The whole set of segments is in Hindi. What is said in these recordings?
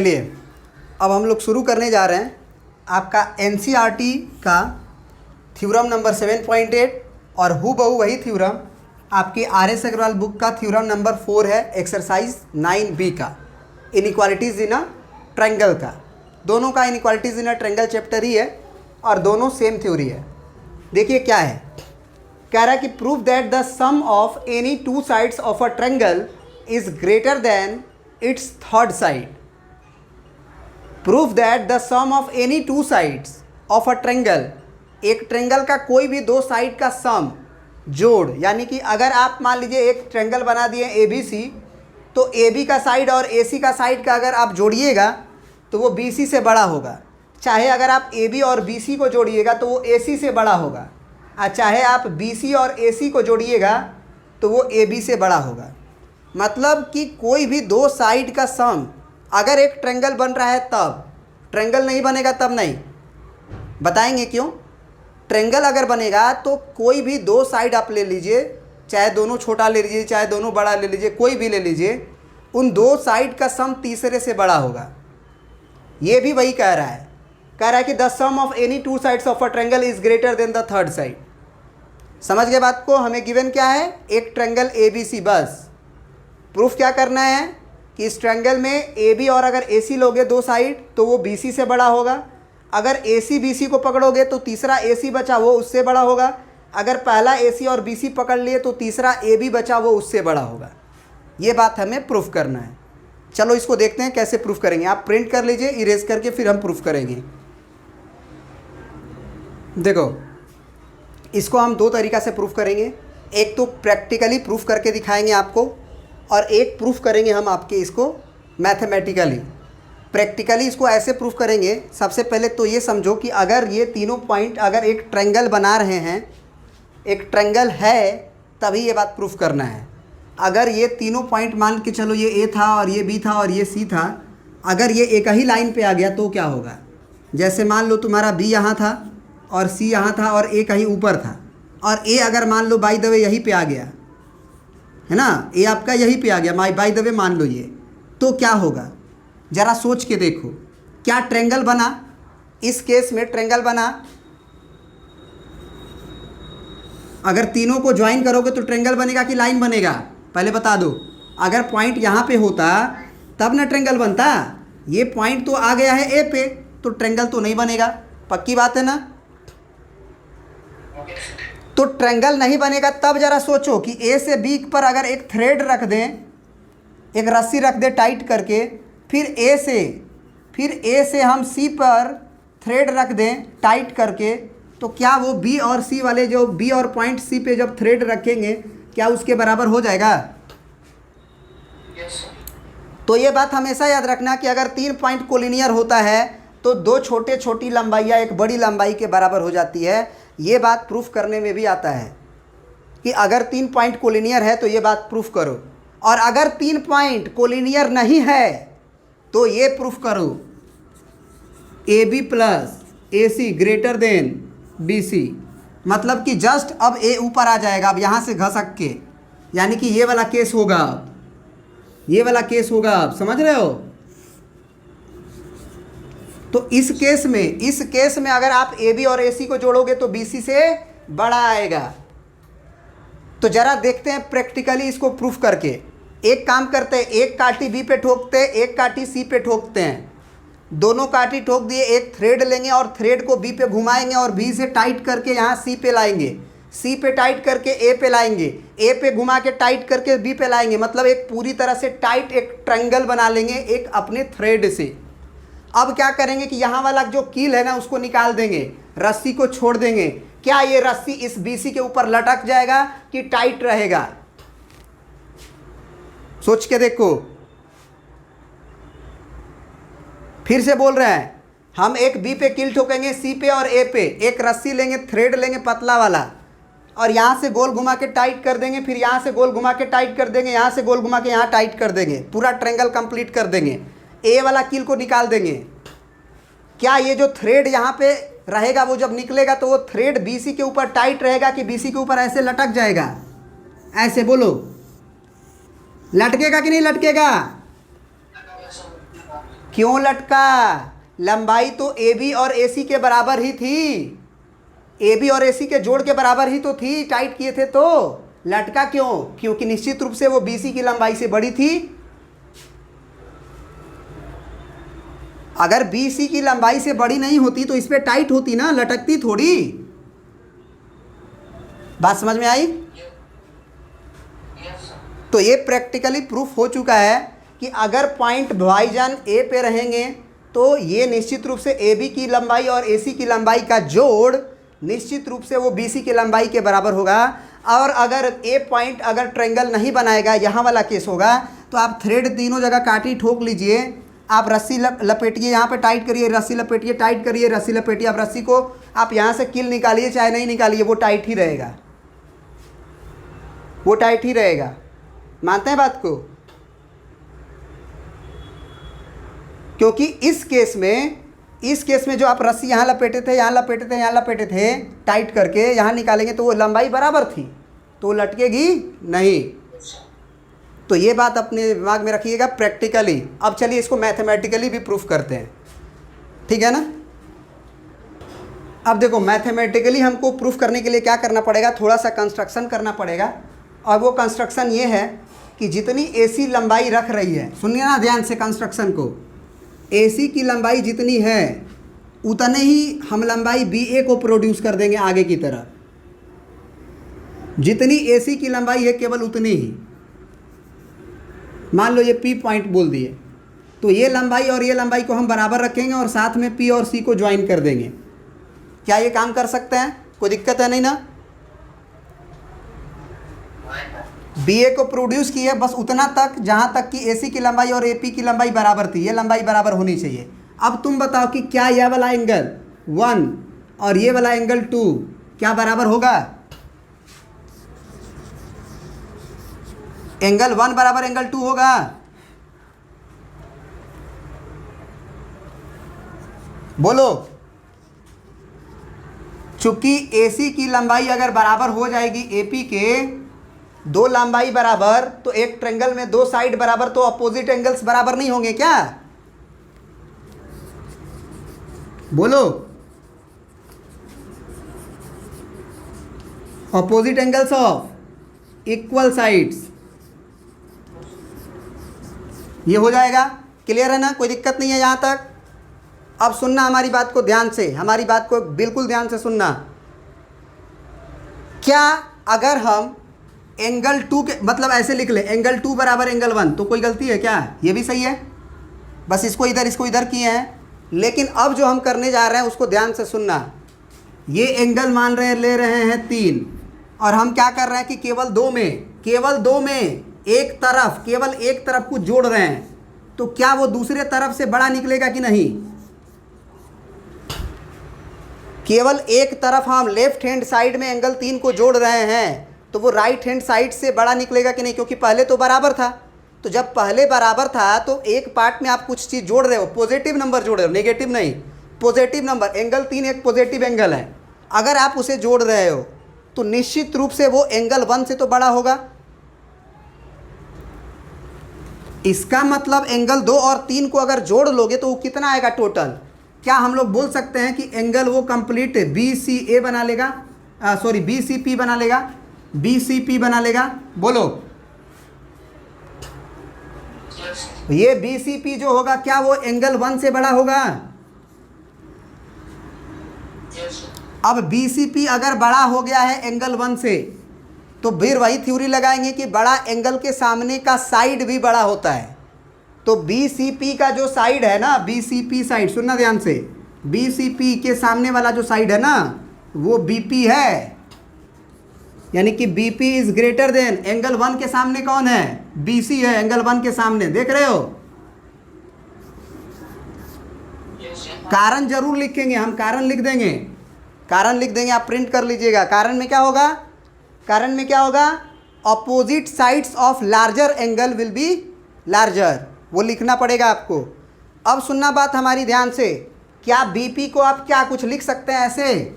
चलिए अब हम लोग शुरू करने जा रहे हैं आपका एनसीईआरटी का थ्योरम नंबर 7.8 और हूबहू वही थ्योरम आपके आर.एस. अग्रवाल बुक का थ्योरम नंबर 4 है एक्सरसाइज 9B का इनइक्वालिटीज़ इन अ ट्रायंगल का। दोनों का inequalities in a triangle chapter ही है और दोनों सेम थ्योरी है। देखिए क्या है, कह रहा है कि prove that the sum of any two sides of a triangle is greater than its third side. Proof that the sum of any two sides of a triangle, एक ट्रायंगल का कोई भी दो साइड का सम जोड़, यानी कि अगर आप मान लीजिए एक ट्रायंगल बना दिए ABC, तो AB का साइड और AC का साइड का अगर आप जोड़िएगा तो वो BC से बड़ा होगा। चाहे अगर आप AB और BC को जोड़िएगा तो वो AC से बड़ा होगा, और चाहे आप BC और AC को जोड़िएगा तो वो AB से बड़ा होगा। मतलब कि कोई भी दो साइड का सम अगर एक ट्रायंगल बन रहा है तब, ट्रायंगल नहीं बनेगा तब नहीं। बताएंगे क्यों। ट्रायंगल अगर बनेगा तो कोई भी दो साइड आप ले लीजिए, चाहे दोनों छोटा ले लीजिए चाहे दोनों बड़ा ले लीजिए, कोई भी ले लीजिए, उन दो साइड का सम तीसरे से बड़ा होगा। ये भी वही कह रहा है, कि the sum of any two sides of a triangle is greater than the third side. समझ गए बात को। हमें गिवन क्या है, एक ट्रायंगल ABC। बस प्रूफ क्या करना है कि इस ट्रायंगल में AB और अगर AC लोगे दो साइड तो वो BC से बड़ा होगा। अगर AC BC को पकड़ोगे तो तीसरा AC बचा वो उससे बड़ा होगा। अगर पहला AC और BC पकड़ लिए तो तीसरा AB बचा वो उससे बड़ा होगा। ये बात हमें प्रूफ करना है। चलो इसको देखते हैं कैसे प्रूफ करेंगे। आप प्रिंट कर लीजिए इरेज करके, फिर हम प्रूफ करेंगे। देखो इसको हम दो तरीक़ा से प्रूफ करेंगे। एक तो प्रैक्टिकली प्रूफ करके दिखाएंगे आपको, और एक प्रूफ करेंगे हम आपके इसको मैथमेटिकली। प्रैक्टिकली इसको ऐसे प्रूफ करेंगे, सबसे पहले तो ये समझो कि अगर ये तीनों पॉइंट अगर एक ट्रायंगल बना रहे हैं, एक ट्रायंगल है तभी ये बात प्रूफ करना है। अगर ये तीनों पॉइंट मान के चलो ये A था और ये B था और ये C था, अगर ये एक ही लाइन पे आ गया तो क्या होगा। जैसे मान लो तुम्हारा B यहाँ था और C यहाँ था और A कहीं ऊपर था, और A अगर मान लो बाय द वे यहीं पे आ गया है ना, ये आपका यहीं पे आ गया बाय द वे मान लो ये, तो क्या होगा ज़रा सोच के देखो। क्या ट्रायंगल बना, इस केस में ट्रायंगल बना। अगर तीनों को ज्वाइन करोगे तो ट्रायंगल बनेगा कि लाइन बनेगा, पहले बता दो। अगर पॉइंट यहाँ पे होता तब ना ट्रायंगल बनता। ये पॉइंट तो आ गया है A पे, तो ट्रायंगल तो नहीं बनेगा। पक्की बात है ना। तो ट्रायंगल नहीं बनेगा। तब जरा सोचो कि A से B पर अगर एक थ्रेड रख दें, एक रस्सी रख दें टाइट करके, फिर A से हम C पर थ्रेड रख दें टाइट करके, तो क्या वो B और C वाले जो B और पॉइंट C पे जब थ्रेड रखेंगे क्या उसके बराबर हो जाएगा। तो ये बात हमेशा याद रखना कि अगर तीन पॉइंट कोलिनियर होता है तो दो छोटी लंबाइयाँ एक बड़ी लंबाई के बराबर हो जाती है। ये बात प्रूफ करने में भी आता है कि अगर तीन पॉइंट कोलिनियर है तो ये बात प्रूफ करो, और अगर तीन पॉइंट कोलिनियर नहीं है तो ये प्रूफ करो AB plus AC greater than BC। मतलब कि जस्ट अब A ऊपर आ जाएगा, अब यहाँ से घसक के, यानी कि ये वाला केस होगा, ये वाला केस होगा। आप समझ रहे हो। तो इस केस में अगर आप AB और AC को जोड़ोगे तो BC से बड़ा आएगा। तो जरा देखते हैं प्रैक्टिकली इसको प्रूफ करके। एक काम करते हैं, एक काठी B पे ठोकते हैं, एक काठी C पे ठोकते हैं। दोनों काठी ठोक दिए, एक थ्रेड लेंगे और थ्रेड को B पे घुमाएंगे और B से टाइट करके यहाँ C पे लाएंगे, C पे टाइट करके A पे लाएंगे, A पे घुमा के टाइट करके B पे लाएंगे। मतलब एक पूरी तरह से टाइट एक ट्रायंगल बना लेंगे एक अपने थ्रेड से। अब क्या करेंगे कि यहाँ वाला जो कील है ना उसको निकाल देंगे, रस्सी को छोड़ देंगे। क्या ये रस्सी इस BC के ऊपर लटक जाएगा कि टाइट रहेगा। सोच के देखो। फिर से बोल रहे हैं, हम एक B पे कील ठोकेंगे, C पे और A पे, एक रस्सी लेंगे थ्रेड लेंगे पतला वाला, और यहाँ से गोल घुमा के टाइट कर देंगे, फिर यहाँ से गोल घुमा के टाइट कर देंगे, यहाँ से गोल घुमा के यहाँ टाइट कर देंगे, पूरा ट्रायंगल कंप्लीट कर देंगे। A वाला कील को निकाल देंगे। क्या ये जो थ्रेड यहाँ पे रहेगा वो जब निकलेगा तो वो थ्रेड BC के ऊपर टाइट रहेगा कि BC के ऊपर ऐसे लटक जाएगा। ऐसे बोलो, लटकेगा कि नहीं लटकेगा। क्यों लटका? लंबाई तो ए बी और ए सी के बराबर ही थी, ए बी और ए सी के जोड़ के बराबर ही तो थी, टाइट किए थे तो लटका क्यों? क्योंकि निश्चित रूप से वो बी सी की लंबाई से बड़ी थी। अगर बी सी की लंबाई से बड़ी नहीं होती तो इस पर टाइट होती ना, लटकती थोड़ी। बात समझ में आई? तो ये प्रैक्टिकली प्रूफ हो चुका है कि अगर पॉइंट भाईजान ए पे रहेंगे तो ये निश्चित रूप से ए बी की लंबाई और ए सी की लंबाई का जोड़ निश्चित रूप से वो बी सी की लंबाई के बराबर होगा। और अगर ए पॉइंट अगर ट्रायंगल नहीं बनाएगा, यहाँ वाला केस होगा, तो आप थ्रेड तीनों जगह काटी ठोक लीजिए, आप रस्सी लपेटिए, यहाँ पे टाइट करिए, रस्सी लपेटिए, टाइट करिए, रस्सी लपेटिए, आप रस्सी को आप यहाँ से कील निकालिए चाहे नहीं निकालिए, वो टाइट ही रहेगा, वो टाइट ही रहेगा। मानते हैं बात को? क्योंकि इस केस में जो आप रस्सी यहाँ लपेटे थे, यहाँ लपेटे थे, यहाँ लपेटे थे, टाइट करके यहाँ निकालेंगे तो वो लंबाई बराबर थी, तो वो लटकेगी नहीं। तो ये बात अपने दिमाग में रखिएगा प्रैक्टिकली। अब चलिए इसको मैथमेटिकली भी प्रूफ करते हैं, ठीक है ना? अब देखो मैथमेटिकली हमको प्रूफ करने के लिए क्या करना पड़ेगा, थोड़ा सा कंस्ट्रक्शन करना पड़ेगा। और वो कंस्ट्रक्शन ये है कि जितनी एसी लंबाई रख रही है, सुनिए ना ध्यान से कंस्ट्रक्शन को, एसी की लंबाई जितनी है उतने ही हम लंबाई बी ए को प्रोड्यूस कर देंगे आगे की तरफ। जितनी एसी की लंबाई है केवल उतनी ही, मान लो ये पी पॉइंट बोल दिए, तो ये लंबाई और ये लंबाई को हम बराबर रखेंगे और साथ में पी और सी को ज्वाइन कर देंगे। क्या ये काम कर सकते हैं? कोई दिक्कत है नहीं ना? बी ए को प्रोड्यूस किए बस उतना तक जहाँ तक कि एसी की लंबाई और एपी की लंबाई बराबर थी, ये लंबाई बराबर होनी चाहिए। अब तुम बताओ कि क्या यह वाला एंगल 1 और ये वाला एंगल 2 क्या बराबर होगा? एंगल 1 बराबर एंगल 2 होगा? बोलो। चूंकि एसी की लंबाई अगर बराबर हो जाएगी एपी के, दो लंबाई बराबर, तो एक ट्रायंगल में दो साइड बराबर, तो अपोजिट एंगल्स बराबर नहीं होंगे क्या? बोलो। Opposite angles of equal sides, ये हो जाएगा। क्लियर है ना? कोई दिक्कत नहीं है यहाँ तक? अब सुनना हमारी बात को ध्यान से, हमारी बात को बिल्कुल ध्यान से सुनना। क्या अगर हम एंगल 2 के मतलब ऐसे लिख ले, एंगल 2 बराबर एंगल 1, तो कोई गलती है क्या? ये भी सही है, बस इसको इधर किए हैं। लेकिन अब जो हम करने जा रहे हैं उसको ध्यान से सुनना। ये एंगल मान रहे हैं, ले रहे हैं 3, और हम क्या कर रहे हैं कि केवल दो में केवल एक तरफ को जोड़ रहे हैं, तो क्या वो दूसरे तरफ से बड़ा निकलेगा कि नहीं? केवल एक तरफ हम लेफ्ट हैंड साइड में एंगल 3 को जोड़ रहे हैं तो वो राइट हैंड साइड से बड़ा निकलेगा कि नहीं? क्योंकि पहले तो बराबर था, तो जब पहले बराबर था तो एक पार्ट में आप कुछ चीज़ जोड़ रहे हो, पॉजिटिव नंबर जोड़ रहे हो, नेगेटिव नहीं, पॉजिटिव नंबर। एंगल 3 एक पॉजिटिव एंगल है, अगर आप उसे जोड़ रहे हो तो निश्चित रूप से वो एंगल 1 से तो बड़ा होगा। इसका मतलब एंगल 2 और 3 को अगर जोड़ लोगे तो वो कितना आएगा टोटल? क्या हम लोग बोल सकते हैं कि एंगल वो कंप्लीट बी सी ए बना लेगा, सॉरी बी सी पी बना लेगा, BCP बना लेगा? बोलो। ये BCP जो होगा क्या वो एंगल 1 से बड़ा होगा? अब BCP अगर बड़ा हो गया है एंगल 1 से, तो फिर वही थ्योरी लगाएंगे कि बड़ा एंगल के सामने का साइड भी बड़ा होता है। तो BCP का जो साइड है ना, BCP साइड, सुनना ध्यान से, BCP के सामने वाला जो साइड है ना वो BP है, यानी कि BP is greater then angle 1 के सामने कौन है? BC है, एंगल 1 के सामने, देख रहे हो? कारण जरूर लिखेंगे हम, कारण लिख देंगे, आप प्रिंट कर लीजिएगा। कारण में क्या होगा? Opposite sides of larger angle will be larger, वो लिखना पड़ेगा आपको। अब सुनना बात हमारी ध्यान से, क्या BP को आप क्या कुछ लिख सकते हैं ऐसे,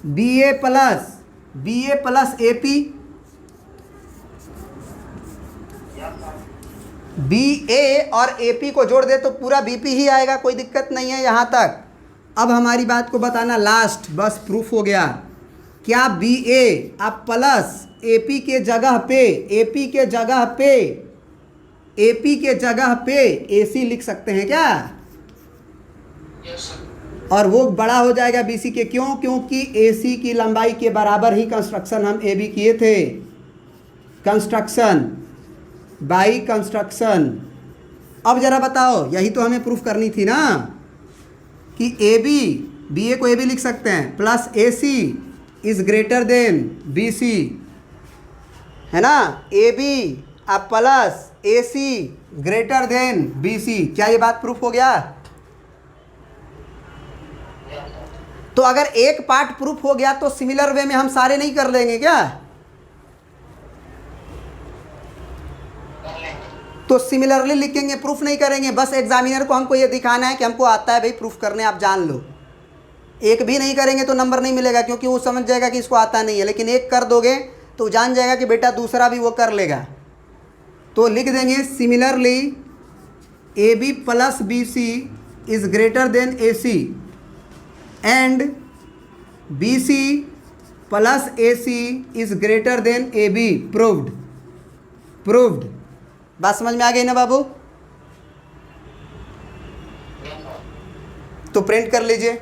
BA प्लस AP, बी ए और ए पी को जोड़ दे तो पूरा बी पी ही आएगा, कोई दिक्कत नहीं है यहाँ तक। अब हमारी बात को बताना लास्ट, बस प्रूफ हो गया। क्या बी ए आप प्लस ए पी के जगह पे ए पी के जगह पे ए सी लिख सकते हैं क्या? और वो बड़ा हो जाएगा बी सी के, क्यों? क्योंकि ए सी की लंबाई के बराबर ही कंस्ट्रक्शन हम ए बी किए थे, कंस्ट्रक्शन बाई कंस्ट्रक्शन। अब जरा बताओ, यही तो हमें प्रूफ करनी थी ना कि ए बी ए को ए बी लिख सकते हैं plus A C is greater than B C, है ना? ए बी आप plus A C greater than B C. क्या ये बात प्रूफ हो गया? तो अगर एक पार्ट प्रूफ हो गया तो सिमिलर वे में हम सारे नहीं कर लेंगे क्या? तो सिमिलरली लिखेंगे, प्रूफ नहीं करेंगे। बस एग्जामिनर को हमको ये दिखाना है कि हमको आता है भाई प्रूफ करने, आप जान लो। एक भी नहीं करेंगे तो नंबर नहीं मिलेगा, क्योंकि वो समझ जाएगा कि इसको आता नहीं है। लेकिन एक कर दोगे तो जान जाएगा कि बेटा दूसरा भी वो कर लेगा। तो लिख देंगे similarly A B plus B C is greater than A C and B C plus A C is greater than A B. Proved. बात समझ में आ गई ना बाबू? तो प्रिंट कर लीजिए।